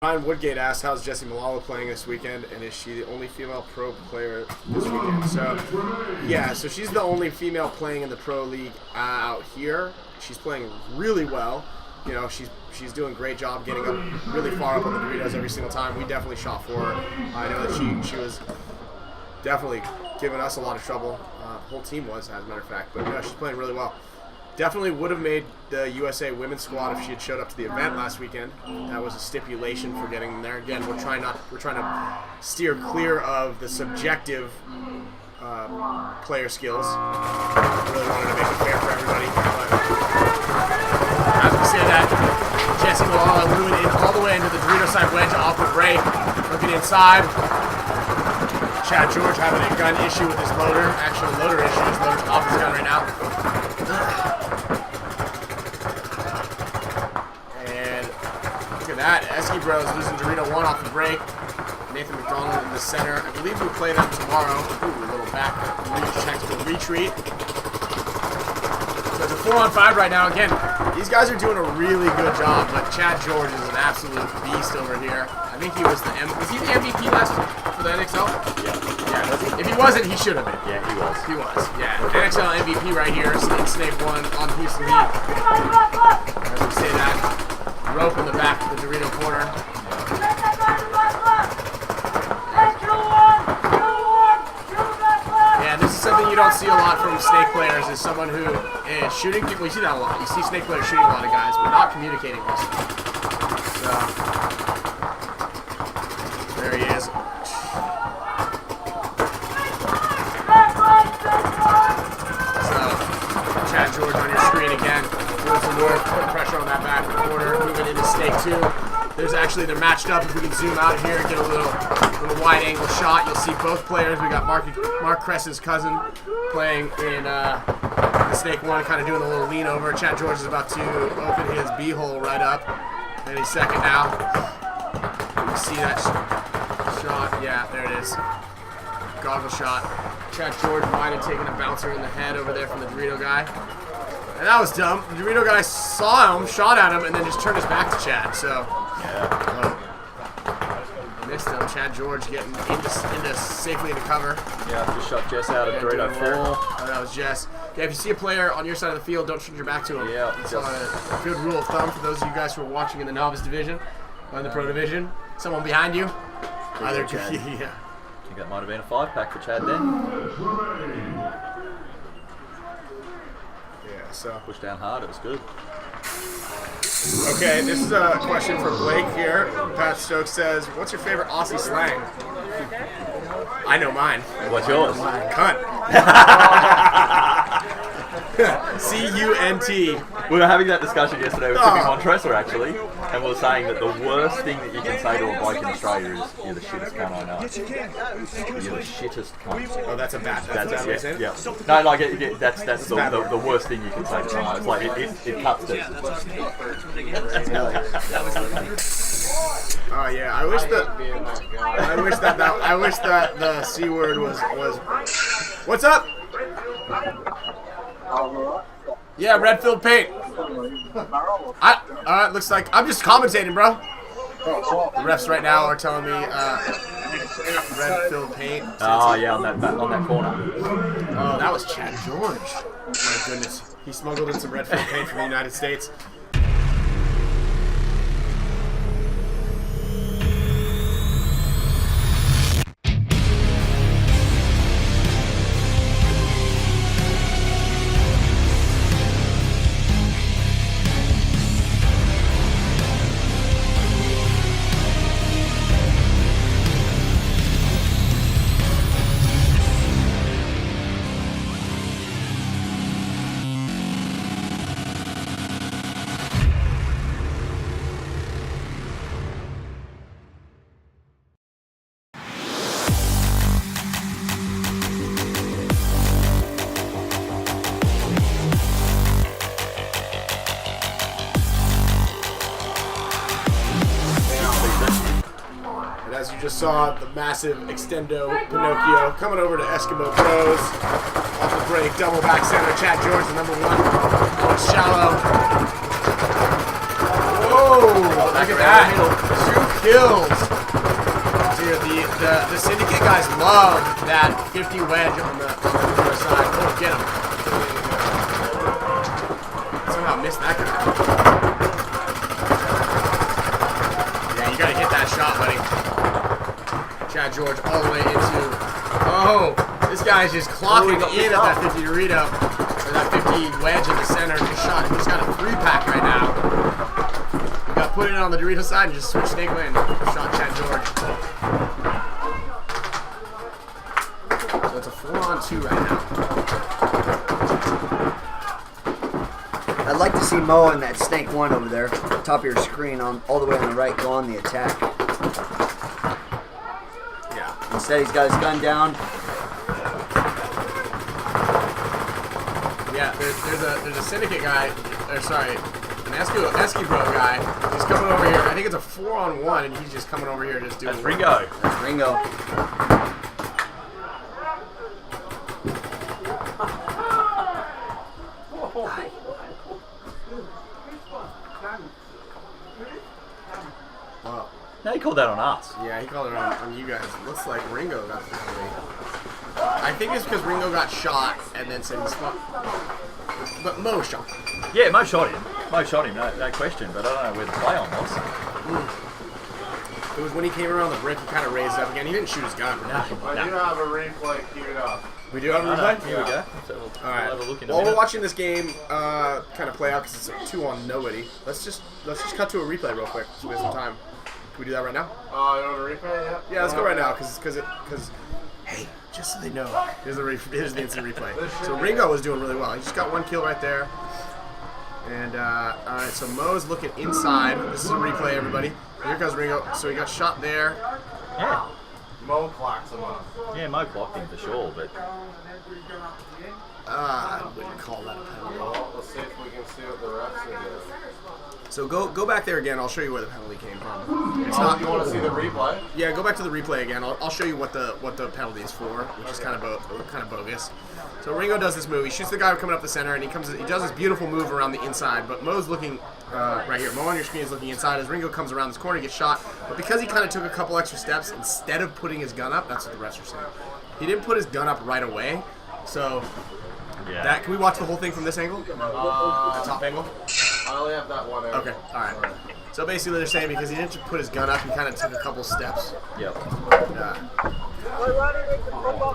Ryan Woodgate asked, how's Jessie Malala playing this weekend, and is she the only female pro player this weekend? So, yeah, so she's the only female playing in the pro league out here. She's playing really well. You know, she's doing a great job getting up really far up on the Doritos every single time. We definitely shot for her. I know that she was definitely giving us a lot of trouble. The whole team was, as a matter of fact. But, yeah, she's playing really well. Definitely would have made the USA women's squad if she had showed up to the event last weekend. That was a stipulation for getting them there. Again, we're trying to steer clear of the subjective player skills. Really wanted to make it fair for everybody. But as we say that, Jessie Malala moving in all the way into the Dorito side wedge off the break, looking inside. Chad George having a gun issue with his loader. Actual loader issue. His loader's off his gun right now. That Eskimo is losing Dorito 1 off the break. Nathan McDonald in the center. I believe we play them tomorrow. Ooh, a little back tactical retreat. So it's a 4-on-5 right now. Again, these guys are doing a really good job, but Chad George is an absolute beast over here. I think he was was he the MVP last for the NXL? Yeah. If he wasn't, he should have been. Yeah, he was. He was. Yeah. NXL MVP right here. Snake 1 on Houston Heat. As we say that. Rope in the back of the Dorito corner. Yeah, this is something you don't see a lot from Snake players, is someone who is shooting people. You see that a lot. You see Snake players shooting a lot of guys, but not communicating with them. So, there he is. So, Chad George on your screen again. Doing some work, putting pressure on that back corner, moving into Snake 2. They're matched up. If we can zoom out here and get a little wide angle shot, you'll see both players. We got Mark Cress's cousin playing in the Snake 1, kind of doing a little lean over. Chad George is about to open his B-hole right up. Any second now. You see that shot? Yeah, there it is. Goggle shot. Chad George might have taken a bouncer in the head over there from the Dorito guy. And that was dumb. The Dorito guy saw him, shot at him, and then just turned his back to Chad. So, missed him. Chad George getting into safely into cover. Yeah, just shot Jess out of Dorito 4. Oh, that was Jess. Yeah, if you see a player on your side of the field, don't turn your back to him. Yeah, it's a good rule of thumb for those of you guys who are watching in the novice division or in the pro division. Someone behind you. Either Chad. Yeah. I think that might have been a 5-pack for Chad then. So pushed down hard, it was good. Okay, this is a question for Blake here. Pat Stokes says, what's your favorite Aussie slang? I know mine. What's yours? Cunt. C-U-N-T. We were having that discussion yesterday with Timmy Montressor, actually, and we were saying that the worst thing that you can say to a bloke in Australia is, you're the shittest cunt I know. You're the shittest cunt. Oh, that's a bad way to say it? Yeah. No, like, that's the worst thing you can say to someone. It's like, it cuts deep. Oh yeah, I wish that the C word was. What's up? Yeah, red-filled paint. Alright, looks like I'm just commentating, bro. The refs right now are telling me red-filled paint. Oh yeah, on that corner. Oh, that was Chad George. My goodness, he smuggled in some red-filled paint from the United States. As you just saw, the massive extendo Pinocchio coming over to Eskimo Pros. Off the break, double back center. Chad George, the number 1. Going shallow. Whoa! Look at that. kills. Dude, the Syndicate guys love that 50 wedge on the other side. Oh, get him. Somehow missed that guy. Yeah, you gotta hit that shot, buddy. Chad George all the way into... Oh, this guy's just clocking in at that 50 Dorito. Or that 50 wedge in the center. Good shot. He's got a 3-pack right now. You got to put it on the Dorito side and just switch snake lane. Shot Chad George. So it's a 4-on-2 right now. I'd like to see Mo in that snake 1 over there, top of your screen, on all the way on the right, go on the attack. Yeah. Instead, he's got his gun down. Yeah, there's a Syndicate guy, or sorry, an Eskimo guy. He's coming over here. I think it's a 4-on-1, and he's just coming over here just doing. That's Ringo. That's Ringo. Wow. No, he called that on us. Yeah, he called it on you guys. It looks like Ringo got the penalty. I think it's because Ringo got shot and then said he's fucked. But Mo shot him. Yeah, Mo shot him. No question, but I don't know where the play on was. It was when he came around the brick, he kind of raised up again. He didn't shoot his gun. No. I do have a replay queued up. We do have a replay? Here we go. So we'll Alright. have a look in a While we're minute. watching this game kind of play out because it's a 2-on-nobody, let's just cut to a replay real quick so we have some time. Can we do that right now? You want a replay? Yeah, let's go right now because hey, just so they know, here's the instant replay. So Ringo was doing really well. He just got 1 kill right there. And all right, so Mo's looking inside. This is a replay, everybody. Here comes Ringo. So he got shot there. Yeah. Mo clocks him up. Yeah, Mo clocked him for sure, but I wouldn't call that a penalty. Well, let's see if we can see what the refs are doing. So go back there again. I'll show you where the penalty came from. It's Oh, not. you want to see the replay? Yeah, go back to the replay again. I'll show you what the penalty is for, which is kind of bogus. So Ringo does this move. He shoots the guy coming up the center, and he does this beautiful move around the inside. But Mo's looking right here. Mo on your screen is looking inside as Ringo comes around this corner, gets shot. But because he kind of took a couple extra steps instead of putting his gun up, that's what the refs are saying. He didn't put his gun up right away. So yeah. can we watch the whole thing from this angle? The top angle. I only have that one. Okay, all right. So basically, they're saying because he didn't put his gun up, he kind of took a couple steps. Yep.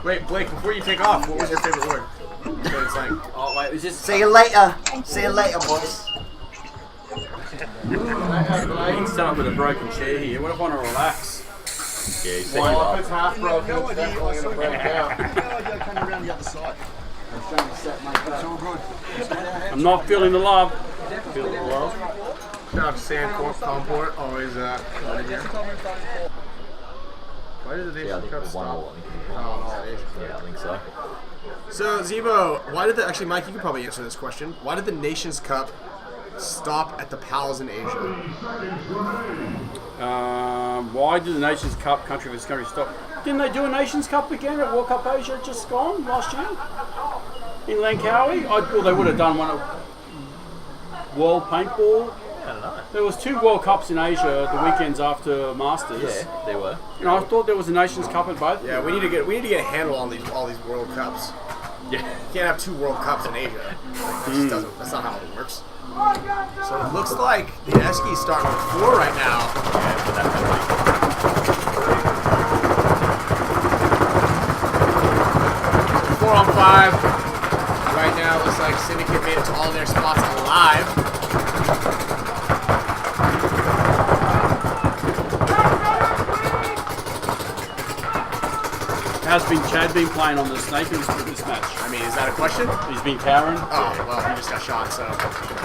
Wait, Blake, before you take off, what was your favorite word? Oh, wait, it's just. See you later. See you later, boys. He's starting with a broken chair here. What if I want to relax? Yeah, he's setting Well, you if up. it's half broken, it's definitely going to break down. I'm not feeling the love. Feel the love. Shout out to San Comport, always coming here. Why did the Yeah, I Nation think Cup one stop? more. Yeah, I think so. So, Zevo, why did actually, Mike, you can probably answer this question. Why did the Nations Cup stop at the Pals in Asia? Why did the Nations Cup country versus country stop? Didn't they do a Nations Cup again at World Cup Asia just gone last year? In Langkawi? Well, they would have done one at World Paintball. I don't know. There was 2 World Cups in Asia the weekends after Masters. Yeah, there were. You know, I thought there was a Nations Cup at both. Yeah, we need to get a handle on all these World Cups. Yeah. You can't have 2 World Cups in Asia. Like, that just doesn't. That's not how it works. So it looks like the Eskies starting with 4 right now. Yeah, but that penalty. 4-on-5. Right now, it looks like Syndicate made it to all their spots alive. How's Chad been playing on the snake in this match? I mean, is that a question? He's been Karen. Oh, well, he just got shot, so.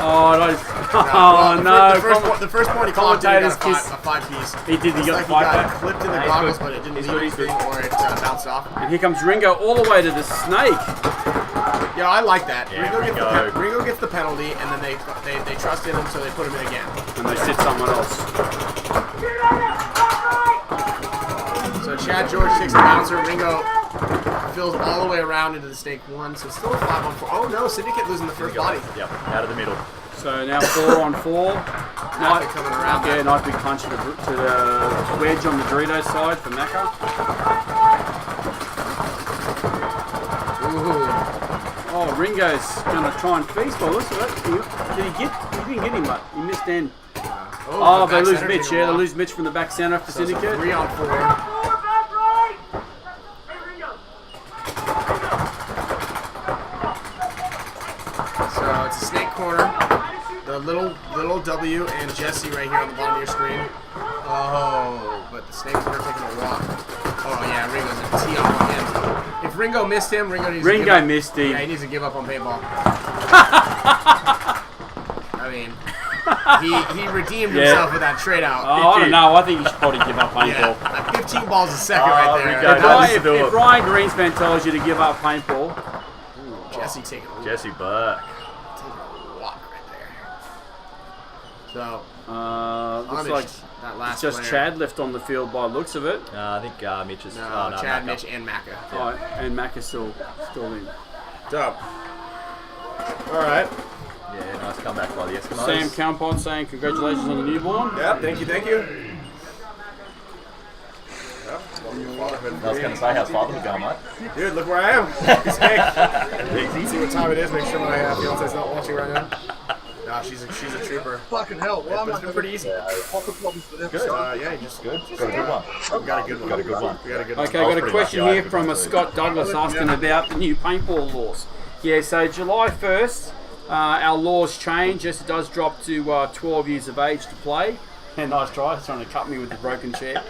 Oh, no. Well, No. the first point he called, he got a Commentators 5-piece. He did, he It's got like the he got 5-pack. clipped in the He's goggles, good. but it didn't He's do good, he's anything, or it bounced off. And here comes Ringo all the way to the snake. Yeah, I like that. Yeah, Ringo gets the penalty, and then they trust in him, so they put him in again. And they sit someone else. So Chad George takes a bouncer. Ringo fills all the way around into the snake 1, so still a 5-on-4. Oh no, Syndicate losing the first body. Yep, out of the middle. So now 4 on 4. Night coming around. Yeah, nice big punch to the wedge on the Dorito side for Macca. Ooh. Oh, Ringo's gonna try and feast by the looks of it. He didn't get him, but he missed end. Oh, the they back lose center Mitch. taking Yeah, a they walk. lose Mitch from the back center for So it's a Syndicate. 3 on 4. So it's a snake corner. The little W and Jesse right here on the bottom of your screen. Oh, but the snake corner taking a walk. Oh yeah, Ringo's a tee off on him. If Ringo missed him, Ringo needs to give up. Missed him. Yeah, he needs to give up on paintball. I mean, he redeemed himself with that trade out. Oh, I don't know. I think you should probably give up paintball. Yeah, 15 balls a second right there. Ringo knows to do If it. Ryan Greenspan tells you to give up paintball, Jesse taking a Jesse Burke. walk right there. So, looks Amish, like that last just player. Chad left on the field by the looks of it. I think Mitch is. No, Chad, Macca. Mitch, and Macca. Oh, and Mac is still in. Dope. All right. Yeah, nice comeback by the Eskimos. Sam Campon saying congratulations on the newborn. Yep. Thank you. Thank you. I was going to say, how's fatherhood going, mate? Dude, look where I am. It's Easy. See what time it is. Make sure my fiance's not watching right now. No, she's a trooper. Fucking hell. Yeah, but it's been pretty easy. Pocket problems for them. Good. Yeah, you just Good. Got a good one. We got a good one. Got a good one. We got a good one. Okay, I was got a pretty question lucky. I here had a good from one a too. Scott Douglas asking about the new paintball laws. Yeah, so July 1st, our laws change. Yes, it does drop to 12 years of age to play. And nice try, it's trying to cut me with the broken chair.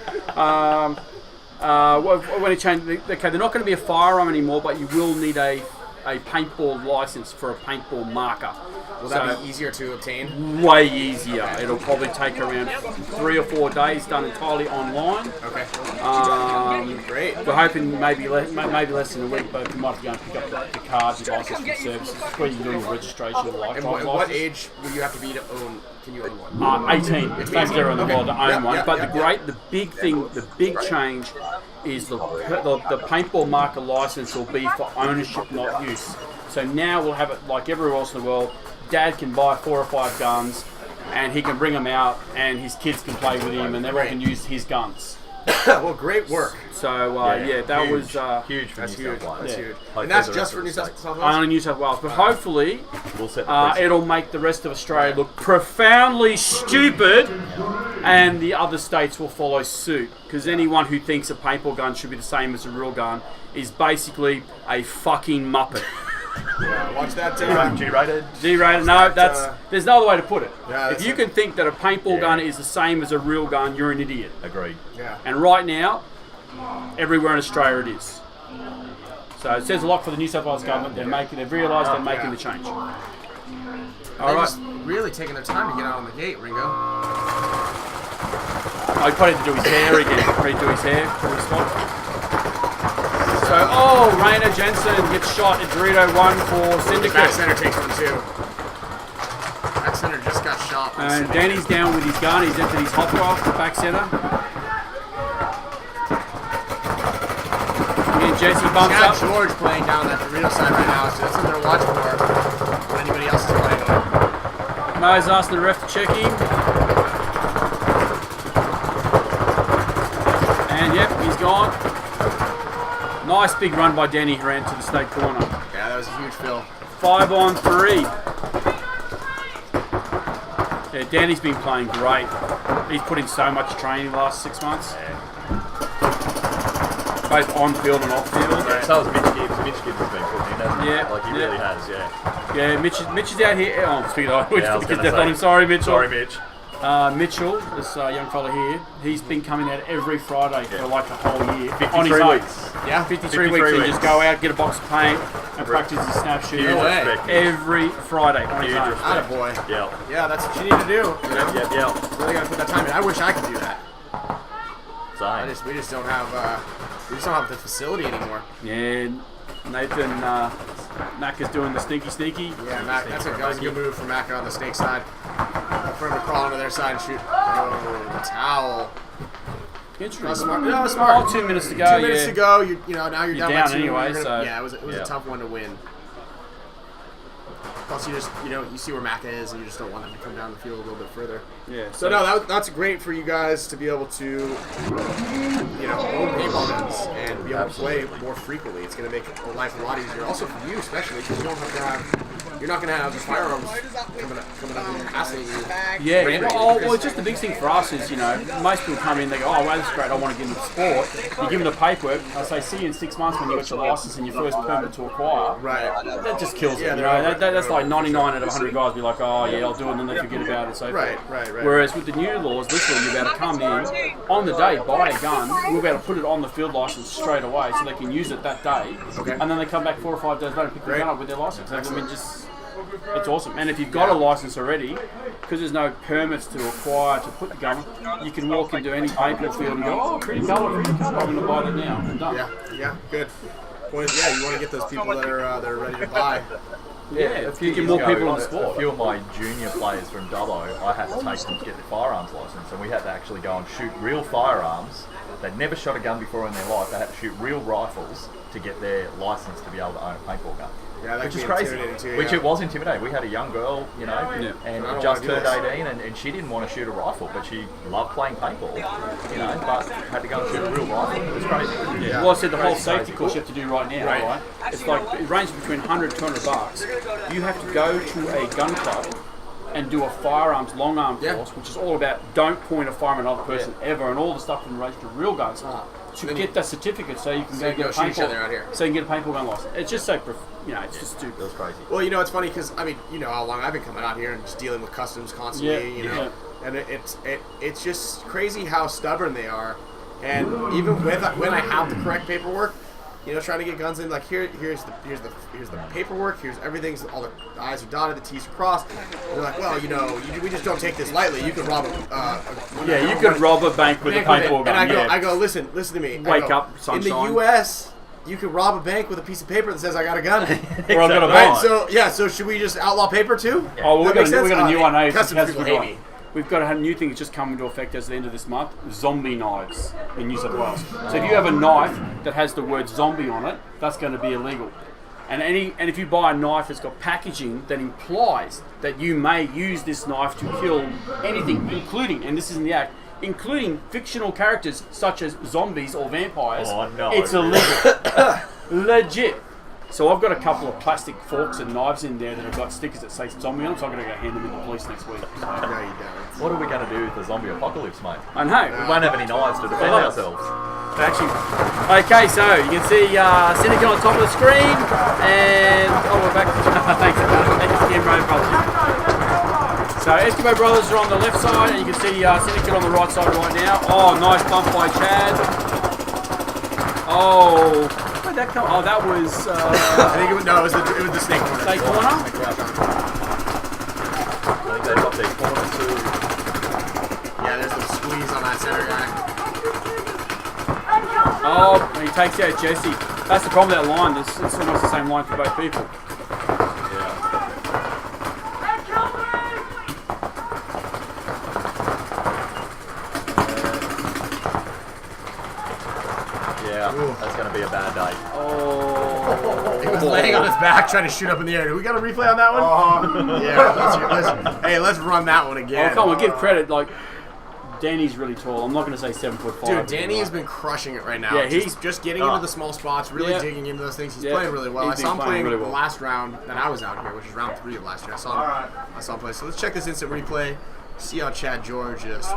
When it changed, okay, they're not going to be a firearm anymore, but you will need a paintball license for a paintball marker. Will that be easier to obtain? Way easier. It'll probably take around 3 or 4 days, done entirely online. Okay. Great. We're hoping maybe less than a week, but we might have to go and pick up the cards and license from services where you can do your registration and And lifetime what license. age will you have to be to own? Can you own one? 18. It's same as everyone in the world to own Yeah, one. yeah, But yeah, the big change is the paintball marker license will be for ownership, not use. So now we'll have it like everywhere else in the world. Dad can buy 4 or 5 guns, and he can bring them out, and his kids can play with him, and everyone can use his guns. Well, great work. So that huge, was huge for That's New huge. South Wales. That's Yeah. huge. Hopefully And that's the just rest for of New the South states. Wales? only New South Wales, but hopefully We'll set the precedent. it'll make the rest of Australia look profoundly stupid, and the other states will follow suit. Because anyone who thinks a paintball gun should be the same as a real gun is basically a fucking muppet. Watch that. G-rated. G-rated. No, there's no other way to put it. Yeah, If that's you it. can think that a paintball Yeah. gun is the same as a real gun, you're an idiot. Agreed. Yeah. And right now, everywhere in Australia it is. So it says a lot for the New South Wales government. They've realised they're making the change. All They're right. just really taking their time to get out on the gate, Ringo. Oh, he probably had to do his hair again. Probably do his hair. For his spot. So, Rainer Jensen gets shot at Dorito 1 for Back Syndicate. center takes one too. Back center just got shot. And Danny's down with his gun. He's entered his hot off the back center. And Jesse bumps Chad up. George playing down that Dorito side right now, so that's something to watch for when anybody else is playing on. Mo's asking the ref to check him. And yep, he's gone. Nice big run by Danny who ran to the snake corner. Yeah, that was a huge fill. 5 on 3. Yeah, Danny's been playing great. He's put in so much training the last 6 months. Both on field and off field. Yeah, so was Mitch Gibbs. Mitch Gibbs has been putting in, hasn't he? Yeah, Like he really has, yeah. Yeah, Mitch is out here. Oh, speaking of which, Yeah, I was gonna death on him. say. Sorry, Mitchell. Sorry, Mitch. Mitchell, this young fella here, he's been coming out every Friday for like a whole year. 53 on his own. weeks. Yeah, 53 53 weeks. And weeks. just go out, get a box of paint, and practice his snap shoot. Huge way. respect. Mitch. Every Friday on his Huge own. respect. Attaboy. Yeah. Yeah, that's what you need to do. You know? Yep. Really gotta put that time in. I wish I could do that. Same. We just don't have the facility anymore. Yeah, Nathan Mac is doing the sneaky. Yeah, Mac, that was a good move from Mac on the snake side. For him to crawl onto their side and shoot. Oh, the towel. Interesting. That was smart. Yeah, that was smart. Oh, 2 minutes to go. 2 minutes to go. Now you're down by 2. anyway, You're gonna- so- yeah, it was a tough one to win. Plus, you just you see where Macca is, and you just don't want him to come down the field a little bit further. Yeah. So no, that's great for you guys to be able to, own paintball guns and be able to play more frequently. It's going to make life a lot easier. Also for you, especially because you don't have to have, you're not going to have the firearms coming up and hassling you. Yeah. Well, it's just the big thing for us is most people come in, they go, oh, well, that's great. I want to get into sport. You give them the paperwork. I say, see you in 6 months when you get your license and your first permit to acquire. Right. That just kills it. Yeah, That's like 99 out of 100 guys be like, oh yeah, I'll do it, and then they forget about it. So Right. Whereas with the new laws, literally you're about to come in on the day, buy a gun, we're about to put it on the field license straight away, so they can use it that day. Okay. And then they come back 4 or 5 days later and pick the gun up with their license. I mean, it's awesome. And if you've got a license already, because there's no permits to acquire to put the gun, you can walk into any paintball field and go, oh, pretty colour, I'm going to buy that now. And done. Yeah, good. Point is, you want to get those people that are ready to buy. Yeah, you get more people in the sport. A few of my junior players from Dubbo, I had to take them to get their firearms license, and we had to actually go and shoot real firearms. They'd never shot a gun before in their life. They had to shoot real rifles to get their license to be able to own a paintball gun. Yeah, that which is can be crazy. intimidating too, Which yeah. it was intimidating. We had a young girl, and I just don't turned wanna do 18, and she didn't want to shoot a rifle, but she loved playing paintball, but had to go and shoot a real rifle. It was crazy. Yeah. Well, I said the whole safety course you have to do right now, right? It's like, it ranges between $100 and $200. You have to go to a gun club and do a firearms long arm course, which is all about don't point a firearm at another person ever, and all the stuff in relation to real guns. To get that certificate so you can go get a shoot each other paintball. out here. So you can get a paintball gun license. It's just so, it's just stupid. It was crazy. Well, it's funny because you know how long I've been coming out here and just dealing with customs constantly. And it's just crazy how stubborn they are. And even when I have the correct paperwork, trying to get guns in, like here's the paperwork, here's everything, so all the I's are dotted, the T's are crossed. They're like, well, we just don't take this lightly. You could rob you could rob a bank with a paintball gun. And I go, listen to me. Wake up, sunshine. In the U.S., you could rob a bank with a piece of paper that says I got a gun. Or I've got a Right, so should we just outlaw paper too? Yeah. Oh, we got a new one. Customs people hate me. We've got a new thing that's just come into effect as the end of this month, zombie knives in New South Wales. So if you have a knife that has the word zombie on it, that's going to be illegal. And if you buy a knife that's got packaging that implies that you may use this knife to kill anything, including, and this is in the act, including fictional characters such as zombies or vampires, it's illegal. Legit. So I've got a couple of plastic forks and knives in there that have got stickers that say zombie on them, so I'm going to go hand them in the police next week. So. No, you don't. What are we going to do with the zombie apocalypse, mate? I know. We won't have any knives to defend ourselves. Actually, okay, so you can see Syndicate on top of the screen, and we're back. Thanks, Eskimo Brothers. So Eskimo Brothers are on the left side, and you can see Syndicate on the right side right now. Oh, nice bump by Chad. Oh. Where'd that come? Oh, that was. I think it was the snake corner. Snake corner? I think they got their corner too. Yeah, there's some squeeze on that center guy. Oh, and he takes out Jesse. That's the problem with that line. It's almost the same line for both people. That's going to be a bad day. Oh. He was laying on his back trying to shoot up in the air. Do we got a replay on that one? Yeah, let's run that one again. Oh, come on, give credit. Like, Danny's really tall. I'm not going to say 7'5". Dude, Danny has been crushing it right now. Yeah, he's just getting into the small spots, really digging into those things. He's playing really well. I saw him playing the last round that I was out here, which is round 3 of last year. I saw him play. So let's check this instant replay. See how Chad George just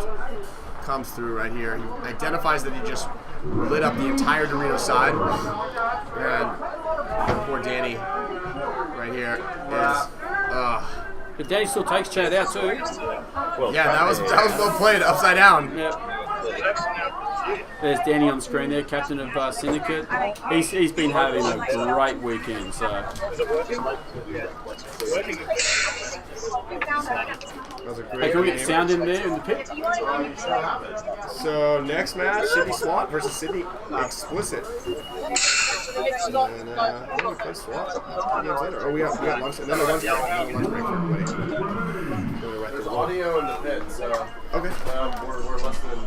comes through right here. He identifies that he just lit up the entire Dorito side. And poor Danny right here is... But Danny still takes Chad out too. Well, yeah, that was well played, upside down. Yep. There's Danny on the screen there, captain of Syndicate. He's been having a great weekend. So. That was a great Hey, can we get game. sound in there in the pit? So next match, Sydney SWAT versus Sydney Explicit. And we play SWAT 2 games later. Oh, we got lunch, and then a lunch break for everybody. There's audio in the pit, so okay. We're listening.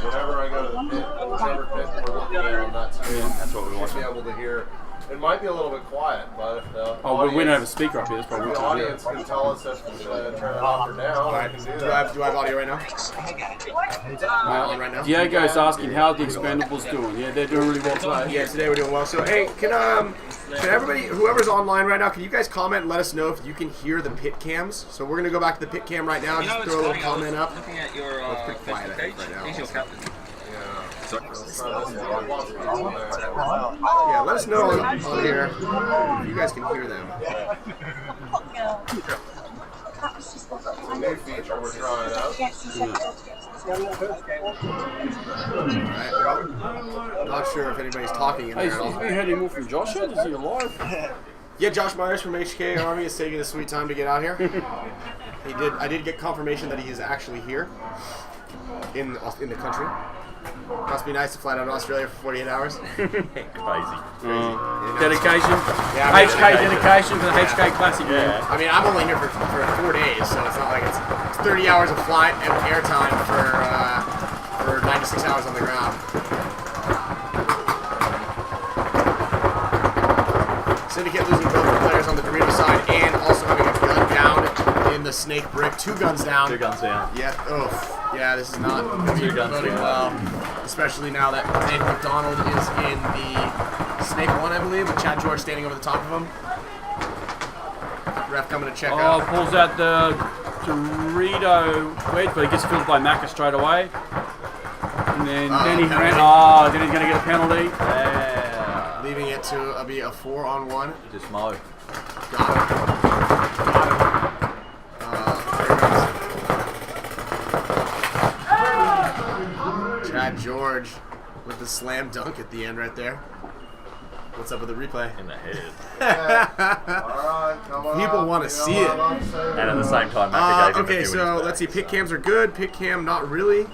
Whenever I go to the pit, whichever pit we're looking at on that screen, that's what we want. to be able to hear It might be a little bit quiet, but if the Oh, we went over speaker up here. That's probably the what you audience can tell us if we should turn it off or down. Alright, We do can do I that. have audio right now? On right now? Diego's asking how the Expendables doing. Yeah, they're doing really well today. Yeah, today we're doing well. So hey, can everybody, whoever's online right now, can you guys comment and let us know if you can hear the pit cams? So we're gonna go back to the pit cam right now. Just throw a little comment up. Looking at your It's pretty quiet I think, right now. He's your captain. Yeah, let us know on here if you guys can hear them. It's a new feature we're trying out. Alright, well, not sure if anybody's talking in Hey, there at have all. we heard any more from Josh yet? Is he alive? Yeah, Josh Myers from HK Army is taking a sweet time to get out here. I did get confirmation that he is actually here in the country. Must be nice to fly out to Australia for 48 hours. Crazy. Dedication. Yeah, I mean, HK dedication for the HK Classic. Yeah. I mean, I'm only here for 4 days, so it's not like it's 30 hours of flight and airtime for 96 hours on the ground. Syndicate losing both players on the Dorito side and also having a gun down in the Snake Brick. 2 guns down. 2 guns down. Yeah, yeah, this is not going to be 2 guns boding down. well. Especially now that Nate McDonald is in the Snake 1, I believe, with Chad George standing over the top of him. Ref coming to check Oh, out. pulls out the Dorito wedge, but he gets filled by Macca straight away. And then he penalty. ran. Then he's going to get a penalty. Yeah. Leaving it to be a 4-on-1. Just mow. Got him. Chad George with the slam dunk at the end right there. What's up with the replay? In the head. Alright, come on. People want to see it. And at the same time, Macca gave him a Okay, few in so his let's see. back, Pit so. cams are good. Pit cam, not really.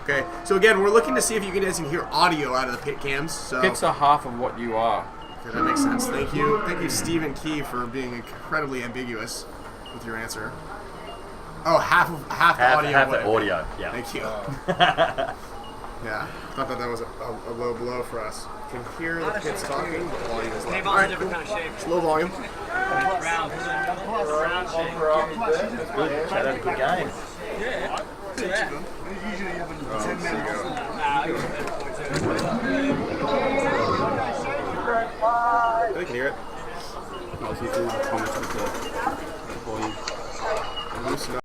Okay, so again, we're looking to see if you guys can hear audio out of the pit cams. So Pits are half of what you are. okay, that makes sense. Thank you, Stephen Key, for being incredibly ambiguous with your answer. Oh, half the audio. Half the would. audio. Yeah. Thank you. Yeah, thought that was a low blow for us. Can hear the kids talking, but the volume is low. All right, cool. It's low volume. Good. Chad had a good game. They can hear it. I'll see if there's comments with the volume. Loosen up.